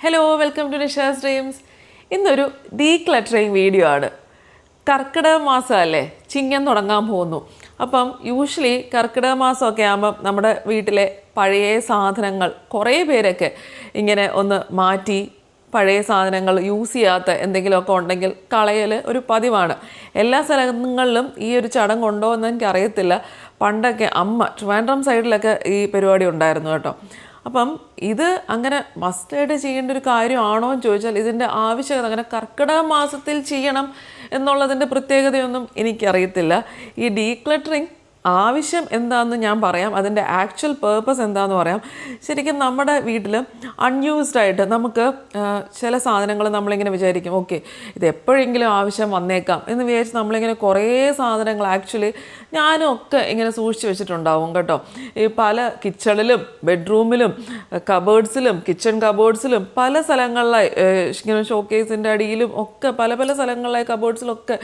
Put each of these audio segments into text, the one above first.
Hello, welcome to Nisha's dreams. ഇന്നൊരു decluttering video ആണ്. കർക്കിടക മാസമല്ലേ, ചിങ്ങം തുടങ്ങാൻ പോകുന്നു. അപ്പം യൂഷ്വലി കർക്കിടക മാസമൊക്കെ ആകുമ്പം നമ്മുടെ വീട്ടിലെ പഴയ സാധനങ്ങൾ കുറേ പേരൊക്കെ ഇങ്ങനെ ഒന്ന് മാറ്റി പഴയ സാധനങ്ങൾ യൂസ് ചെയ്യാത്ത എന്തെങ്കിലുമൊക്കെ ഉണ്ടെങ്കിൽ കളയൽ ഒരു പതിവാണ്. എല്ലാ സ്ഥലങ്ങളിലും ഈ ഒരു ചടങ്ങുണ്ടോ എന്ന് എനിക്കറിയത്തില്ല. പണ്ടൊക്കെ ട്രിവാൻഡ്രം സൈഡിലൊക്കെ ഈ പരിപാടി ഉണ്ടായിരുന്നു കേട്ടോ. അപ്പം ഇത് അങ്ങനെ മസ്റ്റായിട്ട് ചെയ്യേണ്ട ഒരു കാര്യമാണോ എന്ന് ചോദിച്ചാൽ ഇതിൻ്റെ ആവശ്യകത അങ്ങനെ കർക്കിടക മാസത്തിൽ ചെയ്യണം എന്നുള്ളതിൻ്റെ പ്രത്യേകതയൊന്നും എനിക്കറിയത്തില്ല. ഈ ഡീക്ലട്ടറിങ് ആവശ്യം എന്താണെന്ന് ഞാൻ പറയാം, അതിൻ്റെ ആക്ച്വൽ പേർപ്പസ് എന്താണെന്ന് പറയാം. ശരിക്കും നമ്മുടെ വീട്ടിൽ അൺയൂസ്ഡ് ആയിട്ട് നമുക്ക് ചില സാധനങ്ങൾ നമ്മളിങ്ങനെ വിചാരിക്കും, ഓക്കെ ഇത് എപ്പോഴെങ്കിലും ആവശ്യം വന്നേക്കാം എന്ന് വിചാരിച്ച് നമ്മളിങ്ങനെ കുറേ സാധനങ്ങൾ ആക്ച്വലി ഞാനും ഒക്കെ ഇങ്ങനെ സൂക്ഷിച്ച് വെച്ചിട്ടുണ്ടാവും കേട്ടോ. ഈ പല കിച്ചണിലും ബെഡ്റൂമിലും കബേർഡ്സിലും കിച്ചൺ കബേർഡ്സിലും പല സ്ഥലങ്ങളിലായി ഇങ്ങനെ ഷോക്കേസിൻ്റെ അടിയിലും ഒക്കെ പല പല സ്ഥലങ്ങളിലായി കബേർഡ്സിലൊക്കെ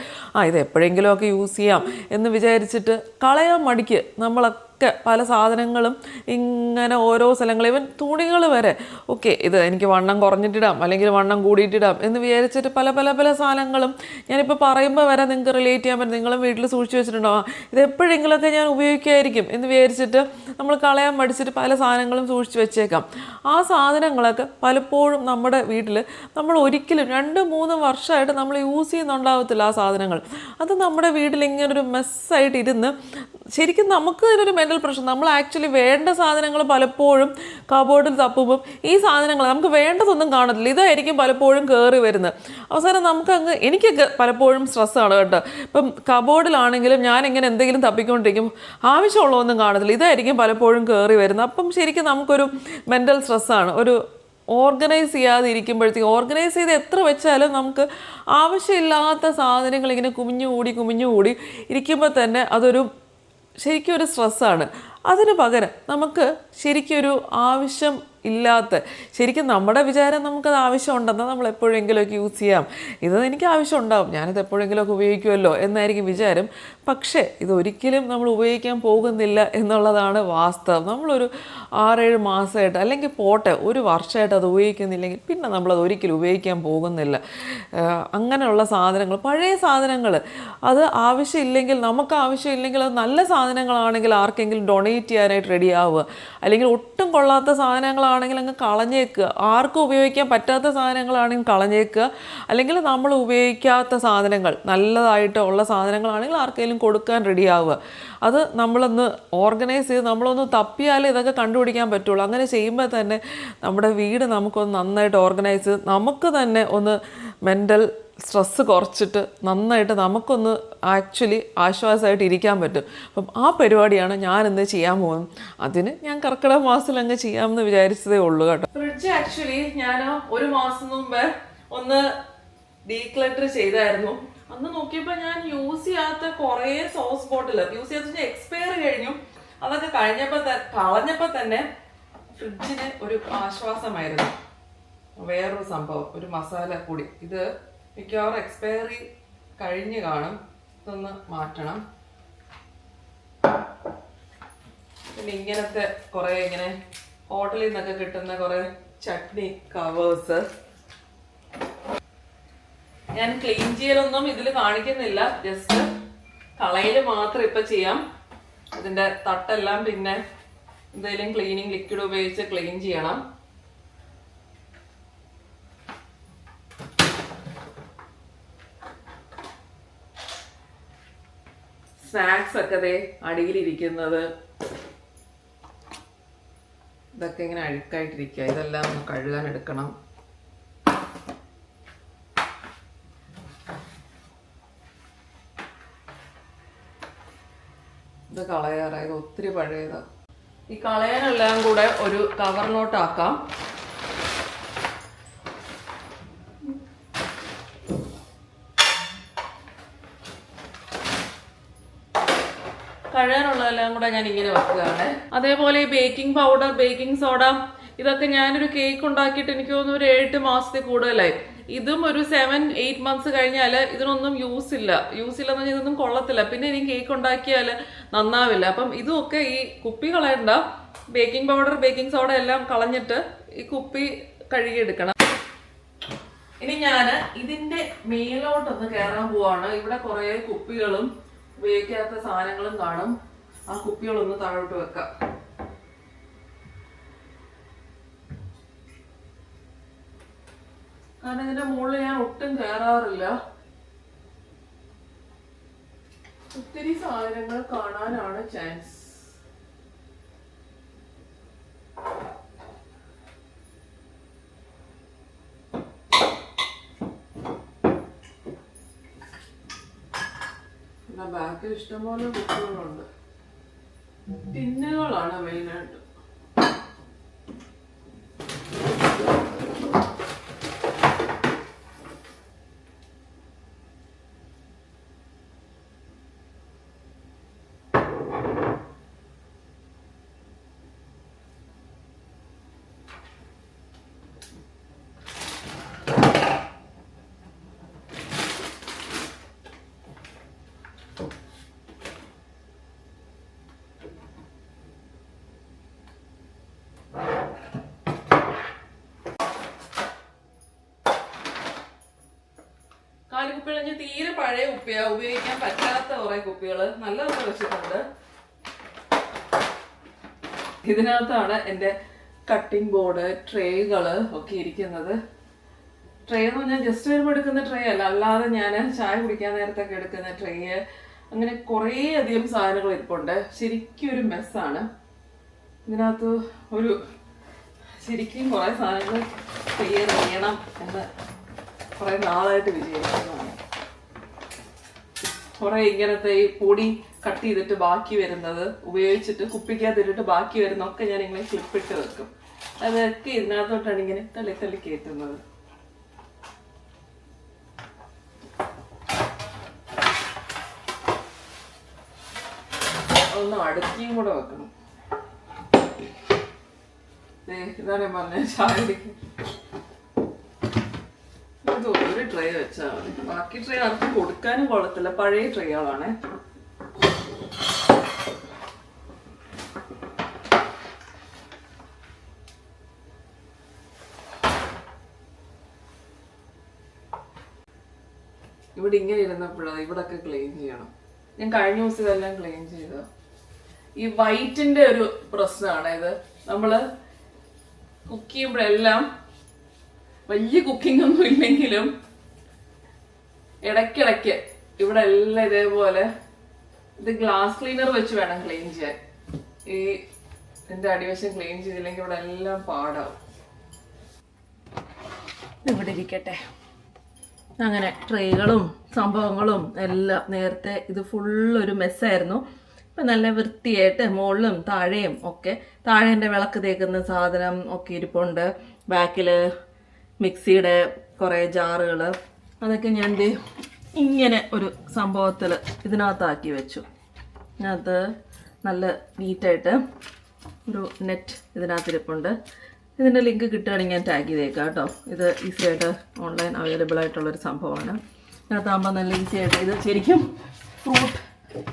ഇത് എപ്പോഴെങ്കിലുമൊക്കെ യൂസ് ചെയ്യാം എന്ന് വിചാരിച്ചിട്ട് കളയാൻ മടിക്ക് നമ്മളൊക്കെ പല സാധനങ്ങളും ഇങ്ങനെ ഓരോ സ്ഥലങ്ങൾ, ഇവൻ തുണികൾ വരെ ഓക്കെ ഇത് എനിക്ക് വണ്ണം കുറഞ്ഞിട്ടിടാം അല്ലെങ്കിൽ വണ്ണം കൂടിയിട്ടിടാം എന്ന് വിചാരിച്ചിട്ട് പല പല പല സാധനങ്ങളും ഞാനിപ്പോൾ പറയുമ്പോൾ വരെ നിങ്ങൾക്ക് റിലേറ്റ് ചെയ്യാൻ പറ്റും. നിങ്ങളും വീട്ടിൽ സൂക്ഷിച്ച് വെച്ചിട്ടുണ്ടാവാം, ഇത് എപ്പോഴെങ്കിലുമൊക്കെ ഞാൻ ഉപയോഗിക്കുമായിരിക്കും എന്ന് വിചാരിച്ചിട്ട് നമ്മൾ കളയാൻ മടിച്ചിട്ട് പല സാധനങ്ങളും സൂക്ഷിച്ച് വെച്ചേക്കാം. ആ സാധനങ്ങളൊക്കെ പലപ്പോഴും നമ്മുടെ വീട്ടിൽ നമ്മൾ ഒരിക്കലും 2-3 വർഷമായിട്ട് നമ്മൾ യൂസ് ചെയ്യുന്നുണ്ടാവത്തില്ല ആ സാധനങ്ങൾ. അത് നമ്മുടെ വീട്ടിൽ ഇങ്ങനൊരു മെസ്സായിട്ട് ഇരുന്ന് ശരിക്കും നമുക്ക് ഇതിനൊരു മെൻ്റൽ പ്രശ്നം. നമ്മൾ ആക്ച്വലി വേണ്ട സാധനങ്ങൾ പലപ്പോഴും കബോർഡിൽ തപ്പുമ്പം ഈ സാധനങ്ങൾ നമുക്ക് വേണ്ടതൊന്നും കാണത്തില്ല, ഇതായിരിക്കും പലപ്പോഴും കയറി വരുന്നത്. അവസാനം എനിക്കൊക്കെ പലപ്പോഴും സ്ട്രെസ്സാണ് കേട്ടോ. ഇപ്പം കബോർഡിലാണെങ്കിലും ഞാനിങ്ങനെ എന്തെങ്കിലും തപ്പിക്കൊണ്ടിരിക്കും, ആവശ്യമുള്ളതൊന്നും കാണത്തില്ല, ഇതായിരിക്കും പലപ്പോഴും കയറി വരുന്നത്. അപ്പം ശരിക്കും നമുക്കൊരു മെൻ്റൽ സ്ട്രെസ്സാണ്. ഒരു ഓർഗനൈസ് ചെയ്യാതെ ഇരിക്കുമ്പോഴത്തേക്കും, ഓർഗനൈസ് ചെയ്ത് എത്ര വെച്ചാലും നമുക്ക് ആവശ്യമില്ലാത്ത സാധനങ്ങൾ ഇങ്ങനെ കുമിഞ്ഞുകൂടി ഇരിക്കുമ്പോൾ തന്നെ അതൊരു ശരിക്കും ഒരു സ്ട്രെസ്സാണ്. അതിന് പകരം നമുക്ക് ശരിക്കൊരു ആവശ്യം ഇല്ലാത്ത, ശരിക്കും നമ്മുടെ വിചാരം നമുക്കത് ആവശ്യമുണ്ടെന്നാൽ നമ്മൾ എപ്പോഴെങ്കിലുമൊക്കെ യൂസ് ചെയ്യാം, ഇത് എനിക്ക് ആവശ്യം ഉണ്ടാവും, ഞാനിത് എപ്പോഴെങ്കിലുമൊക്കെ ഉപയോഗിക്കുമല്ലോ എന്നായിരിക്കും വിചാരം. പക്ഷേ ഇതൊരിക്കലും നമ്മൾ ഉപയോഗിക്കാൻ പോകുന്നില്ല എന്നുള്ളതാണ് വാസ്തവം. നമ്മളൊരു 6-7 മാസമായിട്ട് അല്ലെങ്കിൽ പോട്ടെ ഒരു വർഷമായിട്ട് അത് ഉപയോഗിക്കുന്നില്ലെങ്കിൽ പിന്നെ നമ്മളത് ഒരിക്കലും ഉപയോഗിക്കാൻ പോകുന്നില്ല. അങ്ങനെയുള്ള സാധനങ്ങൾ, പഴയ സാധനങ്ങൾ, അത് ആവശ്യമില്ലെങ്കിൽ, നമുക്ക് ആവശ്യമില്ലെങ്കിൽ, അത് നല്ല സാധനങ്ങളാണെങ്കിൽ ആർക്കെങ്കിലും ഡൊണേറ്റ് ചെയ്യാനായിട്ട് റെഡി ആവുക, അല്ലെങ്കിൽ ഒട്ടും കൊള്ളാത്ത സാധനങ്ങളാണെങ്കിൽ അങ്ങ് കളഞ്ഞേക്കുക, ആർക്കും ഉപയോഗിക്കാൻ പറ്റാത്ത സാധനങ്ങളാണെങ്കിൽ കളഞ്ഞേക്കുക, അല്ലെങ്കിൽ നമ്മൾ ഉപയോഗിക്കാത്ത സാധനങ്ങൾ നല്ലതായിട്ട് ഉള്ള സാധനങ്ങളാണെങ്കിൽ ആർക്കെങ്കിലും കൊടുക്കാൻ റെഡി ആവുക. അത് നമ്മളൊന്ന് ഓർഗനൈസ് ചെയ്ത് നമ്മളൊന്ന് തപ്പിയാലേ ഇതൊക്കെ കണ്ടുപിടിക്കാൻ പറ്റുള്ളൂ. അങ്ങനെ ചെയ്യുമ്പോൾ തന്നെ നമ്മുടെ വീട് നമുക്കൊന്ന് നന്നായിട്ട് ഓർഗനൈസ് ചെയ്ത് നമുക്ക് തന്നെ ഒന്ന് മെൻ്റൽ സ്ട്രെസ്സ് കുറച്ചിട്ട് നന്നായിട്ട് നമുക്കൊന്ന് ആക്ച്വലി ആശ്വാസമായിട്ട് ഇരിക്കാൻ പറ്റും. അപ്പം ആ പരിപാടിയാണ് ഞാനിന്ന് ചെയ്യാൻ പോകുന്നത്. അതിന് ഞാൻ കർക്കിടക മാസത്തിൽ അങ്ങ് ചെയ്യാമെന്ന് വിചാരിച്ചതേ ഉള്ളൂ കേട്ടോ. ഫ്രിഡ്ജ് ആക്ച്വലി ഞാൻ 1 മാസം മുമ്പ് ഒന്ന് ഡീക്ലട്ടർ ചെയ്തായിരുന്നു. അന്ന് നോക്കിയപ്പോൾ ഞാൻ യൂസ് ചെയ്യാത്ത കുറേ സോസ് ബോട്ടിൽ, യൂസ് ചെയ്യാത്ത എക്സ്പയർ കഴിഞ്ഞു. അതൊക്കെ കളഞ്ഞപ്പോൾ തന്നെ ഫ്രിഡ്ജിന് ഒരു ആശ്വാസമായിരുന്നു. വേറൊരു സംഭവം, ഒരു മസാല പൊടി, ഇത് മിക്കവാറും എക്സ്പയറി കഴിഞ്ഞ് കാണും, ഇതൊന്ന് മാറ്റണം. പിന്നെ ഇങ്ങനത്തെ കുറേ ഇങ്ങനെ ഹോട്ടലിൽ നിന്നൊക്കെ കിട്ടുന്ന കുറേ ചട്നി കവേഴ്സ് ഞാൻ ക്ലീൻ ചെയ്യലൊന്നും ഇതിൽ കാണിക്കുന്നില്ല, ജസ്റ്റ് കളയിൽ മാത്രം ഇപ്പം ചെയ്യാം. ഇതിൻ്റെ തട്ടെല്ലാം പിന്നെ എന്തെങ്കിലും ക്ലീനിങ് ലിക്വിഡ് ഉപയോഗിച്ച് ക്ലീൻ ചെയ്യണം. സ്നാക്സ് ഒക്കെ ദേ അടിയിലിരിക്കുന്നത്, ഇതൊക്കെ ഇങ്ങനെ അഴുക്കായിട്ടിരിക്കുക, ഇതെല്ലാം ഒന്ന് കഴുകാൻ എടുക്കണം. ഇത് കളയാറായത് ഒത്തിരി പഴയതാണ്. ഈ കളയാനെല്ലാം കൂടെ ഒരു കവറിലോട്ടാക്കാം. കഴുകാനുള്ളതെല്ലാം കൂടെ ഞാൻ ഇങ്ങനെ വെക്കുകയാണ്. അതേപോലെ ഈ ബേക്കിംഗ് പൗഡർ, ബേക്കിംഗ് സോഡ, ഇതൊക്കെ ഞാനൊരു കേക്ക് ഉണ്ടാക്കിയിട്ട് എനിക്ക് തോന്നുന്നു ഒരു 7 മാസത്തിൽ കൂടുതലായി. ഇതും ഒരു 7-8 മന്ത്സ് കഴിഞ്ഞാൽ ഇതിനൊന്നും യൂസ് ഇല്ലെന്ന് പറഞ്ഞാൽ ഇതൊന്നും കൊള്ളത്തില്ല. പിന്നെ ഇനി കേക്ക് ഉണ്ടാക്കിയാൽ നന്നാവില്ല. അപ്പം ഇതുമൊക്കെ ഈ കുപ്പി കളയണ്ട, ബേക്കിംഗ് പൗഡർ ബേക്കിംഗ് സോഡ എല്ലാം കളഞ്ഞിട്ട് ഈ കുപ്പി കഴുകിയെടുക്കണം. ഇനി ഞാൻ ഇതിന്റെ മേലോട്ടൊന്ന് കയറാൻ പോവാണ്. ഇവിടെ കുറെ കുപ്പികളും ഉപയോഗിക്കാത്ത സാധനങ്ങളും കാണും. ആ കുപ്പികളൊന്ന് താഴോട്ട് വെക്കാം. കാരണം ഇതിന്റെ മുകളിൽ ഞാൻ ഒട്ടും കയറാറില്ല. ഒത്തിരി സാധനങ്ങൾ കാണാനാണ് ചാൻസ്. ബാക്കിൽ ഇഷ്ടംപോലെ കുപ്പികളുണ്ട്. ടിന്നുകളാണ് മെയിനായിട്ട്. കാലിക്കുപ്പികൾ തീരെ പഴയ കുപ്പിയാ, ഉപയോഗിക്കാൻ പറ്റാത്ത കുറെ കുപ്പികള് നല്ലതൊക്കെ വെച്ചിട്ടുണ്ട്. ഇതിനകത്താണ് എൻ്റെ കട്ടിംഗ് ബോർഡ്, ട്രേകള് ഒക്കെ ഇരിക്കുന്നത്. ട്രേ എന്ന് പറഞ്ഞാൽ ജസ്റ്റ് വരുമ്പോൾ എടുക്കുന്ന ട്രേ അല്ല, അല്ലാതെ ഞാൻ ചായ കുടിക്കാൻ നേരത്തൊക്കെ എടുക്കുന്ന ട്രേ. അങ്ങനെ കുറേ അധികം സാധനങ്ങൾ ഇരിപ്പുണ്ട്. ശരിക്കും ഒരു മെസ്സാണ്. ഇതിനകത്ത് ഒരു ശരിക്കും കുറേ സാധനങ്ങൾ ചെയ്യണം എന്ന് കുറെ നാളായിട്ട് വിചാരിക്കുന്നതാണ്. കുറെ ഇങ്ങനത്തെ ഈ പൊടി കട്ട് ചെയ്തിട്ട് ബാക്കി വരുന്നത്, ഉപയോഗിച്ചിട്ട് കുപ്പിക്കകത്തിട്ടിട്ട് ബാക്കി വരുന്നൊക്കെ ഞാൻ ഇങ്ങനെ ക്ലിപ്പിട്ട് വെക്കും. അതൊക്കെ ഇതിനകത്തോട്ടാണ് ഇങ്ങനെ തള്ളി തള്ളി കയറ്റുന്നത്. ഒന്ന് അടുക്കിയും കൂടെ വെക്കണം. ഇതാണ് ഞാൻ പറഞ്ഞ ചായ കുടിക്കും. ഒരു ട്രേ വെച്ചാൽ മതി. ബാക്കി ട്രേ ആർക്കും കൊടുക്കാനും കൊള്ളത്തില്ല, പഴയ ട്രേകളാണ്. ഇവിടെ ഇങ്ങനെ ഇരുന്നപ്പോഴാണ് ഇവിടൊക്കെ ക്ലീൻ ചെയ്യണം. ഞാൻ കഴിഞ്ഞ ദിവസം ഇതെല്ലാം ക്ലീൻ ചെയ്ത. ഈ വൈറ്റിന്റെ ഒരു പ്രശ്നമാണ് ഇത്. നമ്മള് കുക്ക് ചെയ്യുമ്പോഴെല്ലാം വലിയ കുക്കിംഗ് ഒന്നും ഇല്ലെങ്കിലും ഇടയ്ക്കിടയ്ക്ക് ഇവിടെ എല്ലാം ഇതേപോലെ ഇത് ഗ്ലാസ് ക്ലീനർ വെച്ച് വേണം ക്ലീൻ ചെയ്യാൻ. ഈ ഇതിന്റെ അടിവശം ക്ലീൻ ചെയ്തില്ലെങ്കിൽ ഇവിടെ എല്ലാം പാടാവും. ഇവിടെ ഇരിക്കട്ടെ. അങ്ങനെ ട്രേകളും സംഭവങ്ങളും എല്ലാം നേരത്തെ ഇത് ഫുള്ളൊരു മെസ്സായിരുന്നു. ഇപ്പം നല്ല വൃത്തിയായിട്ട് മുകളിലും താഴെയും ഒക്കെ. താഴെ എൻ്റെ വിളക്ക് തേക്കുന്ന സാധനം ഒക്കെ ഇരിപ്പുണ്ട്. ബാക്കിൽ മിക്സിയുടെ കുറേ ജാറുകൾ, അതൊക്കെ ഞാൻ ഇങ്ങനെ ഒരു സംഭവത്തിൽ ഇതിനകത്താക്കി വെച്ചു. ഇതിനകത്ത് നല്ല നീറ്റായിട്ട് ഒരു നെറ്റ് ഇതിനകത്തിരിപ്പുണ്ട്. ഇതിൻ്റെ ലിങ്ക് കിട്ടുകയാണെങ്കിൽ ഞാൻ ടാഗ് ചെയ്തേക്കാം കേട്ടോ. ഇത് ഈസി ആയിട്ട് ഓൺലൈൻ അവൈലബിൾ ആയിട്ടുള്ളൊരു സംഭവമാണ്. ഇതിനകത്താകുമ്പോൾ നല്ല ഈസി ആയിട്ട്, ഇത് ശരിക്കും ഫ്രൂട്ട്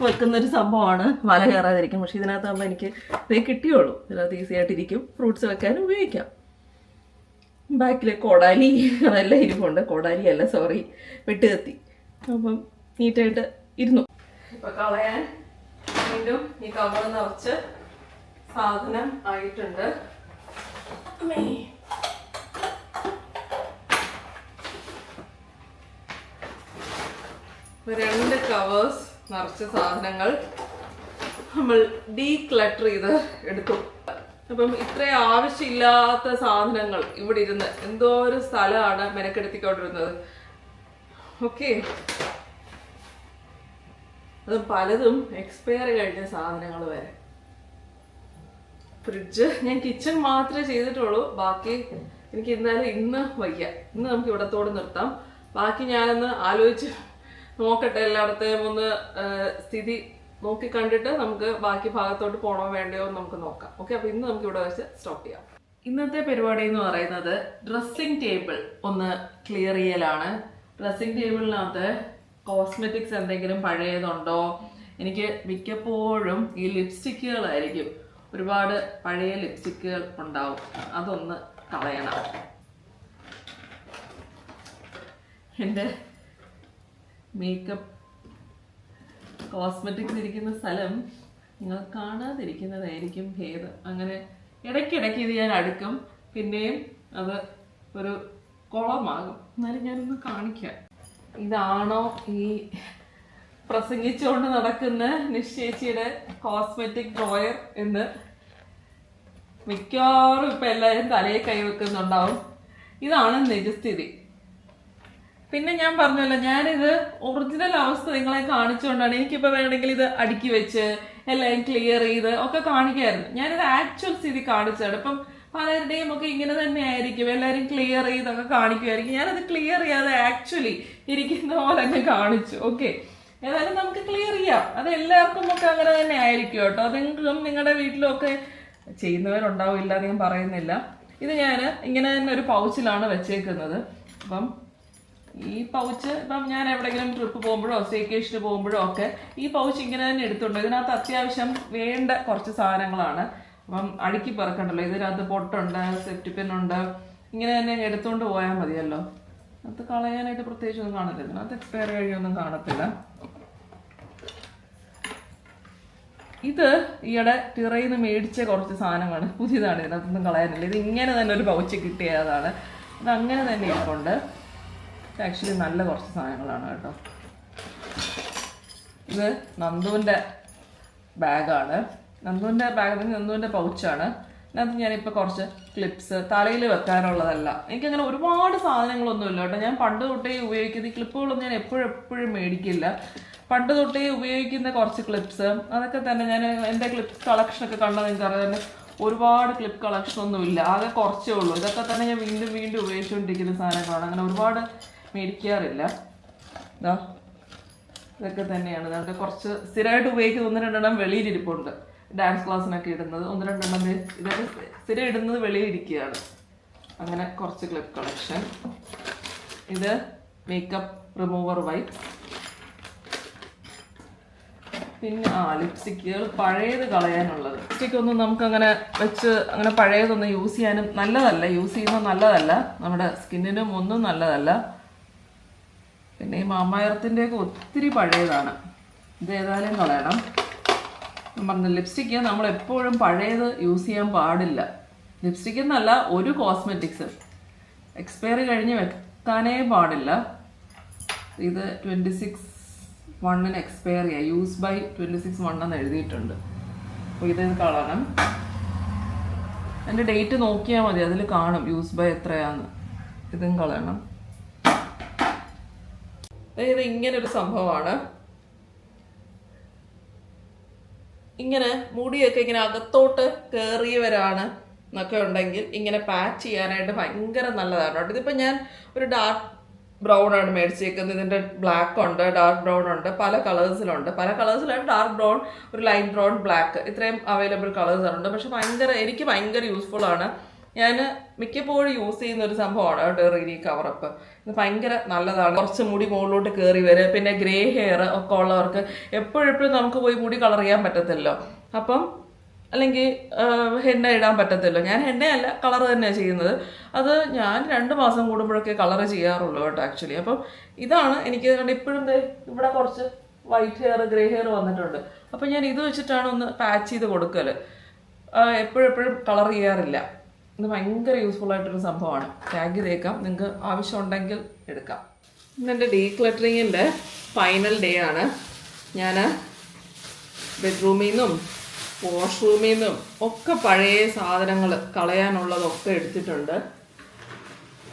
വെക്കുന്നൊരു സംഭവമാണ്, വല കയറാതിരിക്കും. പക്ഷേ ഇതിനകത്താകുമ്പോൾ എനിക്ക് ഇതേ കിട്ടിയുള്ളൂ. ഇതിനകത്ത് ഈസി ആയിട്ടിരിക്കും, ഫ്രൂട്ട്സ് വെക്കാനും ഉപയോഗിക്കാം. ബാക്കിൽ കോടാലി അതെല്ലാം ഇരിപ്പുണ്ട്. കോടാലി അല്ല, സോറി, വെട്ടുകത്തി. അപ്പം നീറ്റായിട്ട് ഇരുന്നു. ഇപ്പം കളയാൻ വീണ്ടും ഈ കവർ നിറച്ച് സാധനം ആയിട്ടുണ്ട്. 2 കവേഴ്സ് നിറച്ച സാധനങ്ങൾ നമ്മൾ ഡീക്ലട്ടർ ചെയ്ത് എടുത്തു. അപ്പം ഇത്രയും ആവശ്യമില്ലാത്ത സാധനങ്ങൾ ഇവിടെ ഇരുന്ന് എന്തോ ഒരു സ്ഥലമാണ് മെനക്കെടുത്തിക്കൊണ്ടിരുന്നത്. ഓക്കെ, അത് പലതും എക്സ്പയർ കഴിഞ്ഞ സാധനങ്ങൾ വരെ. ഫ്രിഡ്ജ് ഞാൻ കിച്ചൺ മാത്രമേ ചെയ്തിട്ടുള്ളൂ. ബാക്കി എനിക്ക് ഇന്ന് വയ്യ. ഇന്ന് നമുക്ക് ഇവിടത്തോട് നിർത്താം. ബാക്കി ഞാനൊന്ന് ആലോചിച്ച് നോക്കട്ടെ, എല്ലായിടത്തെയും ഒന്ന് സ്ഥിതി നോക്കി കണ്ടിട്ട് നമുക്ക് ബാക്കി ഭാഗത്തോട്ട് പോകണോ വേണ്ടയോ എന്ന് നമുക്ക് നോക്കാം. ഓക്കെ, അപ്പോൾ ഇന്ന് നമുക്ക് ഇവിടെ വെച്ച് സ്റ്റോപ്പ് ചെയ്യാം. ഇന്നത്തെ പരിപാടി എന്ന് പറയുന്നത് ഡ്രസ്സിംഗ് ടേബിൾ ഒന്ന് ക്ലിയർ ചെയ്യലാണ്. ഡ്രസ്സിംഗ് ടേബിളിനകത്ത് കോസ്മെറ്റിക്സ് എന്തെങ്കിലും പഴയതുണ്ടോ? എനിക്ക് മിക്കപ്പോഴും ഈ ലിപ്സ്റ്റിക്കുകളായിരിക്കും. ഒരുപാട് പഴയ ലിപ്സ്റ്റിക്കുകൾ ഉണ്ടാവും, അതൊന്ന് കളയണം. എൻ്റെ മേക്കപ്പ് കോസ്മെറ്റിക്സ് ഇരിക്കുന്ന സ്ഥലം നിങ്ങൾ കാണാതിരിക്കുന്നതായിരിക്കും ഭേദം. അങ്ങനെ ഇടയ്ക്കിടയ്ക്ക് ഇത് ഞാൻ അടുക്കും, പിന്നെയും അത് ഒരു കുളമാകും. എന്നാലും ഞാനൊന്ന് കാണിക്കാം. ഇതാണോ ഈ പ്രസംഗിച്ചുകൊണ്ട് നടക്കുന്ന നിശ്ചയിച്ചിയുടെ കോസ്മെറ്റിക് ഡ്രോയർ എന്ന് മിക്കവാറും ഇപ്പം എല്ലാവരും തലയിൽ കൈവെക്കുന്നുണ്ടാവും. ഇതാണ് നിജസ്ഥിതി. പിന്നെ ഞാൻ പറഞ്ഞല്ലോ, ഞാനിത് ഒറിജിനൽ അവസ്ഥ നിങ്ങളെ കാണിച്ചുകൊണ്ടാണ്. എനിക്കിപ്പോൾ വേണമെങ്കിൽ ഇത് അടുക്കി വെച്ച് എല്ലാം ക്ലിയർ ചെയ്ത് ഒക്കെ കാണിക്കായിരുന്നു. ഞാനിത് ആക്ച്വൽ സ്ഥിതി കാണിച്ചാണ്. ഇപ്പം പലരുടെയും ഒക്കെ ഇങ്ങനെ തന്നെ ആയിരിക്കും, എല്ലാവരും ക്ലിയർ ചെയ്തൊക്കെ കാണിക്കുമായിരിക്കും. ഞാനത് ക്ലിയർ ചെയ്യാതെ ആക്ച്വലി ഇരിക്കുന്ന പോലെ തന്നെ കാണിച്ചു. ഓക്കെ, ഏതായാലും നമുക്ക് ക്ലിയർ ചെയ്യാം. അത് എല്ലാവർക്കും ഒക്കെ അങ്ങനെ തന്നെ ആയിരിക്കും കേട്ടോ. അതെങ്കിലും നിങ്ങളുടെ വീട്ടിലൊക്കെ ചെയ്യുന്നവരുണ്ടാവില്ല, ഞാൻ പറയുന്നില്ല. ഇത് ഞാൻ ഇങ്ങനെ തന്നെ ഒരു പൗച്ചിലാണ് വെച്ചേക്കുന്നത്. അപ്പം ഈ പൗച്ച് ഇപ്പം ഞാൻ എവിടെയെങ്കിലും ട്രിപ്പ് പോകുമ്പോഴോ സ്റ്റേക്കേഷന് പോകുമ്പോഴോ ഒക്കെ ഈ പൗച്ച് ഇങ്ങനെ തന്നെ എടുത്തുണ്ട്. ഇതിനകത്ത് അത്യാവശ്യം വേണ്ട കുറച്ച് സാധനങ്ങളാണ്. അപ്പം അടുക്കി പറക്കണ്ടല്ലോ. ഇതിനകത്ത് പൊട്ടുണ്ട്, സെഫ്റ്റി പിന്നുണ്ട്. ഇങ്ങനെ തന്നെ എടുത്തുകൊണ്ട് പോയാൽ മതിയല്ലോ. അത് കളയാനായിട്ട് പ്രത്യേകിച്ചൊന്നും കാണത്തില്ല. ഇതിനകത്ത് എക്സ്പയർ കഴിയൊന്നും കാണത്തില്ല. ഇത് ഈയിടെ ടിറയിൽ നിന്ന് മേടിച്ച കുറച്ച് സാധനങ്ങളാണ്, പുതിയതാണ്. ഇതിനകത്തൊന്നും കളയാനില്ല. ഇത് ഇങ്ങനെ തന്നെ ഒരു പൗച്ച് കിട്ടിയതാണ്. ഇത് അങ്ങനെ തന്നെ ഇരിപ്പുണ്ട്. ആക്ച്വലി നല്ല കുറച്ച് സാധനങ്ങളാണ് കേട്ടോ. ഇത് നന്ദുവിൻ്റെ ബാഗാണ്. നന്ദുവിൻ്റെ പൗച്ചാണ്. അതിനകത്ത് ഞാനിപ്പോൾ കുറച്ച് ക്ലിപ്സ് തലയിൽ വെക്കാനുള്ളതല്ല. എനിക്കങ്ങനെ ഒരുപാട് സാധനങ്ങളൊന്നുമില്ല കേട്ടോ. ഞാൻ പണ്ട് തൊട്ടേ ഉപയോഗിക്കുന്ന ഈ ക്ലിപ്പുകളൊന്നും ഞാൻ എപ്പോഴും മേടിക്കില്ല. പണ്ട് തൊട്ടേ ഉപയോഗിക്കുന്ന കുറച്ച് ക്ലിപ്സ്, അതൊക്കെ തന്നെ ഞാൻ എൻ്റെ ക്ലിപ്സ് കളക്ഷനൊക്കെ കണ്ടാൽ നിങ്ങൾക്കറിയാം തന്നെ ഒരുപാട് ക്ലിപ്പ് കളക്ഷനൊന്നും ഇല്ല, ആകെ കുറച്ചേ ഉള്ളൂ. ഇതൊക്കെ തന്നെ ഞാൻ വീണ്ടും ഉപയോഗിച്ചുകൊണ്ടിരിക്കുന്ന സാധനങ്ങളാണ്. അങ്ങനെ ഒരുപാട് മേടിക്കാറില്ല. ഇതൊക്കെ തന്നെയാണ്. അതൊക്കെ കുറച്ച് സ്ഥിരമായിട്ട് ഉപയോഗിക്കുന്നത് 1-2 വെളിയിലിരിപ്പുണ്ട്. ഡാൻസ് ക്ലാസ്സിനൊക്കെ ഇടുന്നത് 1-2 ഇതൊക്കെ സ്ഥിരം ഇടുന്നത് വെളിയിലിരിക്കുകയാണ്. അങ്ങനെ കുറച്ച് ക്ലിപ്പ് കളക്ഷൻ. ഇത് മേക്കപ്പ് റിമൂവർ വൈപ്പ്. പിന്നെ ലിപ്സ്റ്റിക്കുകൾ പഴയത് കളയാനുള്ളത്. ലിപ്സ്റ്റിക് ഒന്നും നമുക്കങ്ങനെ വെച്ച് അങ്ങനെ പഴയതൊന്നും യൂസ് ചെയ്യാനും നല്ലതല്ല. യൂസ് ചെയ്യുന്നത് നല്ലതല്ല, നമ്മുടെ സ്കിന്നിനും ഒന്നും നല്ലതല്ല. പിന്നെ ഈ മാമായർത്തിൻ്റെയൊക്കെ ഒത്തിരി പഴയതാണ്. ഇത് ഏതായാലും കളയണം. ഞാൻ പറഞ്ഞു, ലിപ്സ്റ്റിക്ക് നമ്മൾ എപ്പോഴും പഴയത് യൂസ് ചെയ്യാൻ പാടില്ല. ലിപ്സ്റ്റിക് എന്നല്ല, ഒരു കോസ്മെറ്റിക്സ് എക്സ്പയറി കഴിഞ്ഞ് വെക്കാനേ പാടില്ല. ഇത് 26/1 എക്സ്പയർ ചെയ്യുക. യൂസ് ബൈ 26/1 എന്ന് എഴുതിയിട്ടുണ്ട്. അപ്പോൾ ഇത് കളയണം. എൻ്റെ ഡേറ്റ് നോക്കിയാൽ മതി, അതിൽ കാണും യൂസ് ബൈ എത്രയാന്ന്. ഇതും കളയണം. ഇത് ഇങ്ങനൊരു സംഭവമാണ്. ഇങ്ങനെ മുടിയൊക്കെ ഇങ്ങനെ അകത്തോട്ട് കയറിയവരാണ് എന്നൊക്കെ ഉണ്ടെങ്കിൽ ഇങ്ങനെ പാച്ച് ചെയ്യാനായിട്ട് ഭയങ്കര നല്ലതാണ് കേട്ടോ. ഇതിപ്പോൾ ഞാൻ ഒരു ഡാർക്ക് ബ്രൗൺ ആണ് മേടിച്ചേക്കുന്നത്. ഇതിൻ്റെ ബ്ലാക്ക് ഉണ്ട്, ഡാർക്ക് ബ്രൗൺ ഉണ്ട്, പല കളേഴ്സിലുണ്ട്. പല കളേഴ്സിലാണ് ഡാർക്ക് ബ്രൗൺ, ഒരു ലൈറ്റ് ബ്രൗൺ, ബ്ലാക്ക്, ഇത്രയും അവൈലബിൾ കളേഴ്സുണ്ട്. പക്ഷെ എനിക്ക് ഭയങ്കര യൂസ്ഫുൾ ആണ്. ഞാൻ മിക്കപ്പോഴും യൂസ് ചെയ്യുന്ന ഒരു സംഭവമാണ് ഡെറിനി കവറപ്പ്. ഇത് ഭയങ്കര നല്ലതാണ്. കുറച്ച് മുടി മുകളിലോട്ട് കയറി വരും. പിന്നെ ഗ്രേ ഹെയർ ഒക്കെ ഉള്ളവർക്ക് എപ്പോഴെപ്പോഴും നമുക്ക് പോയി മുടി കളർ ചെയ്യാൻ പറ്റത്തില്ലോ. അപ്പം അല്ലെങ്കിൽ ഹെണ്ണ ഇടാൻ പറ്റത്തില്ലോ. ഞാൻ ഹെണ്ണയല്ല, കളർ തന്നെയാണ് ചെയ്യുന്നത്. അത് ഞാൻ 2 മാസം കൂടുമ്പോഴൊക്കെ കളർ ചെയ്യാറുള്ളൂ കേട്ടോ ആക്ച്വലി. അപ്പം ഇതാണ് എനിക്ക് ഇപ്പോഴും ഇവിടെ കുറച്ച് വൈറ്റ് ഹെയർ, ഗ്രേ ഹെയർ വന്നിട്ടുണ്ട്. അപ്പം ഞാൻ ഇത് വെച്ചിട്ടാണ് ഒന്ന് പാച്ച് ചെയ്ത് കൊടുക്കൽ. എപ്പോഴും കളർ ചെയ്യാറില്ല. ഇത് ഭയങ്കര യൂസ്ഫുൾ ആയിട്ടൊരു സംഭവമാണ്. ടാഗ് ചെയ്തേക്കാം, നിങ്ങൾക്ക് ആവശ്യമുണ്ടെങ്കിൽ എടുക്കാം. ഇന്നെൻ്റെ ഡീക്ലറ്ററിങ്ങിൻ്റെ ഫൈനൽ ഡേ ആണ്. ഞാൻ ബെഡ്റൂമിൽ നിന്നും വാഷ്റൂമിൽ നിന്നും ഒക്കെ പഴയ സാധനങ്ങൾ കളയാനുള്ളതൊക്കെ എടുത്തിട്ടുണ്ട്.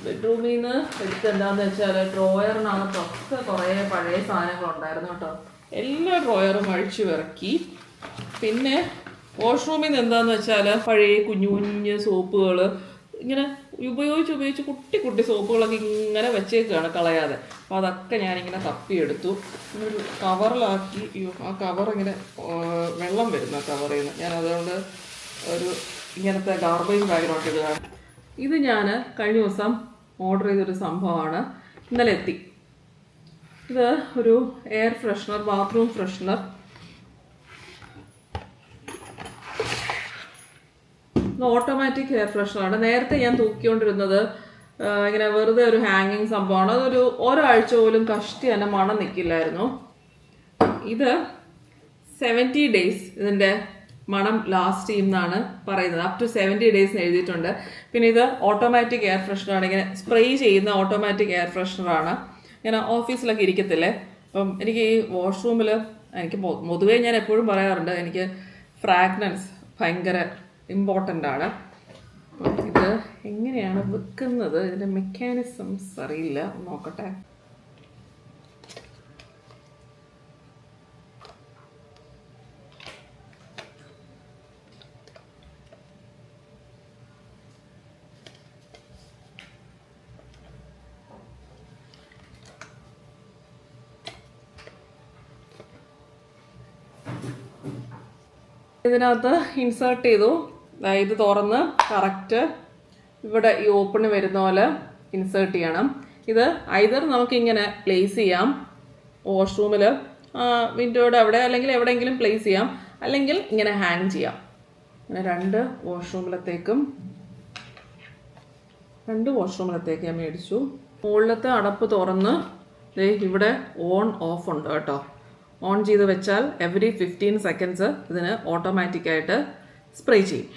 ബെഡ്റൂമിൽ നിന്ന് എടുത്തെന്താന്ന് വെച്ചാൽ ഡ്രോയറിനകത്തൊക്കെ കുറേ പഴയ സാധനങ്ങളുണ്ടായിരുന്നു കേട്ടോ. എല്ലാ ഡ്രോയറും അഴിച്ചു ഇറക്കി. പിന്നെ വാഷ്റൂമിൽ നിന്ന് എന്താന്ന് വെച്ചാൽ പഴയ കുഞ്ഞു സോപ്പുകൾ ഇങ്ങനെ ഉപയോഗിച്ച് കുട്ടി സോപ്പുകളൊക്കെ ഇങ്ങനെ വെച്ചേക്കാണ് കളയാതെ. അപ്പോൾ അതൊക്കെ ഞാനിങ്ങനെ തപ്പിയെടുത്തു. ഒരു കവറിലാക്കി. ആ കവർ ഇങ്ങനെ വെള്ളം വരുന്നു ആ കവറിൽ നിന്ന്. ഞാൻ അതുകൊണ്ട് ഒരു ഇങ്ങനത്തെ ഗാർബേജ് ബാഗിലോട്ട് ഇടുകയാണ്. ഇത് ഞാൻ കഴിഞ്ഞ ദിവസം ഓർഡർ ചെയ്തൊരു സംഭവമാണ്, ഇന്നലെ എത്തി. ഇത് ഒരു എയർ ഫ്രഷ്നർ, ബാത്റൂം ഫ്രഷ്നർ. ഇത് ഓട്ടോമാറ്റിക് എയർ ഫ്രഷ്നറാണ്. നേരത്തെ ഞാൻ തൂക്കിക്കൊണ്ടിരുന്നത് ഇങ്ങനെ വെറുതെ ഒരു ഹാങ്ങിങ് സംഭവമാണ്. അതൊരു ഒരാഴ്ച പോലും കഷ്ടി തന്നെ മണം നിൽക്കില്ലായിരുന്നു. ഇത് 70 days ഇതിൻ്റെ മണം ലാസ്റ്റ് ചെയ്യുമെന്നാണ് പറയുന്നത്. അപ് ടു 70 days എഴുതിയിട്ടുണ്ട്. പിന്നെ ഇത് ഓട്ടോമാറ്റിക് എയർ ഫ്രഷ്നറാണ്. ഇങ്ങനെ സ്പ്രേ ചെയ്യുന്ന ഓട്ടോമാറ്റിക് എയർ ഫ്രഷ്നറാണ്. ഇങ്ങനെ ഓഫീസിലൊക്കെ ഇരിക്കത്തില്ലേ. അപ്പം എനിക്ക് ഈ വാഷ്റൂമിൽ എനിക്ക് പൊതുവേ ഞാൻ എപ്പോഴും പറയാറുണ്ട്, എനിക്ക് ഫ്രാഗ്രൻസ് ഭയങ്കര ഇമ്പോർട്ടൻ്റ് ആണ്. അപ്പം ഇത് എങ്ങനെയാണ് വെക്കുന്നത്, ഇതിൻ്റെ മെക്കാനിസംസ് അറിയില്ല, നോക്കട്ടെ. ഇതിനകത്ത് ഇൻസേർട്ട് ചെയ്തു. ഇത് തുറന്ന് കറക്റ്റ് ഇവിടെ ഈ ഓപ്പണ് വരുന്ന പോലെ ഇൻസേർട്ട് ചെയ്യണം. ഇത് ഐദർ നമുക്കിങ്ങനെ പ്ലേസ് ചെയ്യാം, വാഷ്റൂമിൽ വിൻഡോയുടെ അവിടെ അല്ലെങ്കിൽ എവിടെയെങ്കിലും പ്ലേസ് ചെയ്യാം, അല്ലെങ്കിൽ ഇങ്ങനെ ഹാങ് ചെയ്യാം. അങ്ങനെ രണ്ട് വാഷ്റൂമിലത്തേക്ക് ഞാൻ മേടിച്ചു. മുകളിലത്തെ അടപ്പ് തുറന്ന് ഇവിടെ ഓൺ ഓഫ് ഉണ്ട് കേട്ടോ. ഓൺ ചെയ്ത് വെച്ചാൽ എവറി 15 seconds ഇതിന് ഓട്ടോമാറ്റിക്കായിട്ട് സ്പ്രേ ചെയ്യും.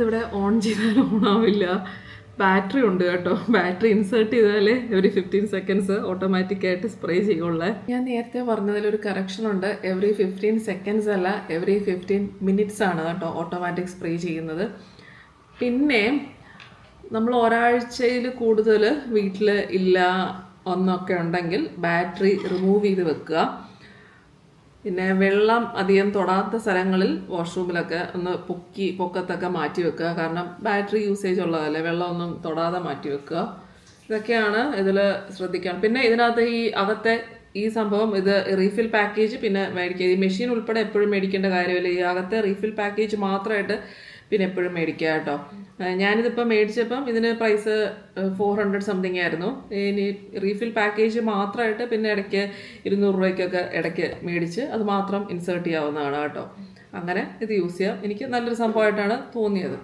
ഇവിടെ ഓൺ ചെയ്താൽ ഓണാവില്ല, ബാറ്ററി ഉണ്ട് കേട്ടോ. ബാറ്ററി ഇൻസേർട്ട് ചെയ്താലേ എവറി 15 seconds ഓട്ടോമാറ്റിക്കായിട്ട് സ്പ്രേ ചെയ്യുള്ളൂ. ഞാൻ നേരത്തെ പറഞ്ഞതിൽ ഒരു കറക്ഷൻ ഉണ്ട്. എവറി 15 seconds അല്ല, എവറി 15 minutes ആണ് കേട്ടോ ഓട്ടോമാറ്റിക് സ്പ്രേ ചെയ്യുന്നത്. പിന്നെ നമ്മൾ ഒരാഴ്ചയിൽ കൂടുതൽ വീട്ടിൽ ഇല്ല ഒന്നൊക്കെ ഉണ്ടെങ്കിൽ ബാറ്ററി റിമൂവ് ചെയ്ത് വെക്കുക. പിന്നെ വെള്ളം അധികം തൊടാത്ത സ്ഥലങ്ങളിൽ വാഷ്റൂമിലൊക്കെ ഒന്ന് പൊക്കത്തൊക്കെ മാറ്റി വെക്കുക. കാരണം ബാറ്ററി യൂസേജ് ഉള്ളതല്ലേ, വെള്ളമൊന്നും തൊടാതെ മാറ്റി വെക്കുക. ഇതൊക്കെയാണ് ഇതിൽ ശ്രദ്ധിക്കാൻ. പിന്നെ ഇതിനകത്ത് ഈ അകത്തെ ഈ സംഭവം, ഇത് റീഫിൽ പാക്കേജ് പിന്നെ മേടിക്കുക. ഈ മെഷീൻ ഉൾപ്പെടെ എപ്പോഴും മേടിക്കേണ്ട കാര്യമില്ല. ഈ അകത്തെ റീഫിൽ പാക്കേജ് മാത്രമായിട്ട് പിന്നെ എപ്പോഴും മേടിക്കുക കേട്ടോ. ഞാനിതിപ്പോൾ മേടിച്ചപ്പം ഇതിന് പ്രൈസ് 400 something ആയിരുന്നു. ഇനി റീഫിൽ പാക്കേജ് മാത്രമായിട്ട് പിന്നെ ഇടയ്ക്ക് 200 രൂപയ്ക്കൊക്കെ ഇടയ്ക്ക് മേടിച്ച് അത് മാത്രം ഇൻസേർട്ട് ചെയ്യാവുന്നതാണ് കേട്ടോ. അങ്ങനെ ഇത് യൂസ് ചെയ്യാം. എനിക്ക് നല്ലൊരു സംഭവമായിട്ടാണ് തോന്നിയത്.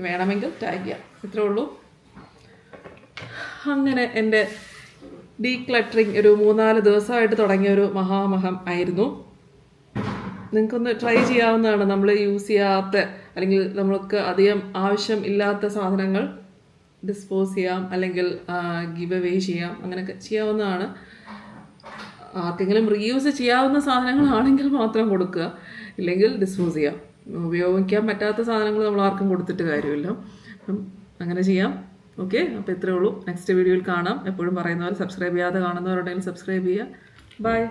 വേണമെങ്കിൽ ടാഗ് ചെയ്യാം. ഇത്രേ ഉള്ളൂ. അങ്ങനെ എൻ്റെ ഡീക്ലട്ടറിങ് ഒരു 3-4 ദിവസമായിട്ട് തുടങ്ങിയ ഒരു മഹാമഹം ആയിരുന്നു. നിങ്ങൾക്കൊന്ന് ട്രൈ ചെയ്യാവുന്നതാണ്. നമ്മൾ യൂസ് ചെയ്യാത്ത അല്ലെങ്കിൽ നമ്മൾക്ക് അധികം ആവശ്യം ഇല്ലാത്ത സാധനങ്ങൾ ഡിസ്പോസ് ചെയ്യാം, അല്ലെങ്കിൽ ഗിവ് അവേ ചെയ്യാം, അങ്ങനെയൊക്കെ ചെയ്യാവുന്നതാണ്. ആർക്കെങ്കിലും റീയൂസ് ചെയ്യാവുന്ന സാധനങ്ങളാണെങ്കിൽ മാത്രം കൊടുക്കുക, ഇല്ലെങ്കിൽ ഡിസ്പോസ് ചെയ്യാം. ഉപയോഗിക്കാൻ പറ്റാത്ത സാധനങ്ങൾ നമ്മൾ ആർക്കും കൊടുത്തിട്ട് കാര്യമില്ല. അപ്പം അങ്ങനെ ചെയ്യാം. ഓക്കെ, അപ്പോൾ ഇത്രയേ ഉള്ളൂ. നെക്സ്റ്റ് വീഡിയോയിൽ കാണാം. എപ്പോഴും പറയുന്ന പോലെ സബ്സ്ക്രൈബ് ചെയ്യാതെ കാണുന്നവരുണ്ടെങ്കിൽ സബ്സ്ക്രൈബ് ചെയ്യുക. ബൈ.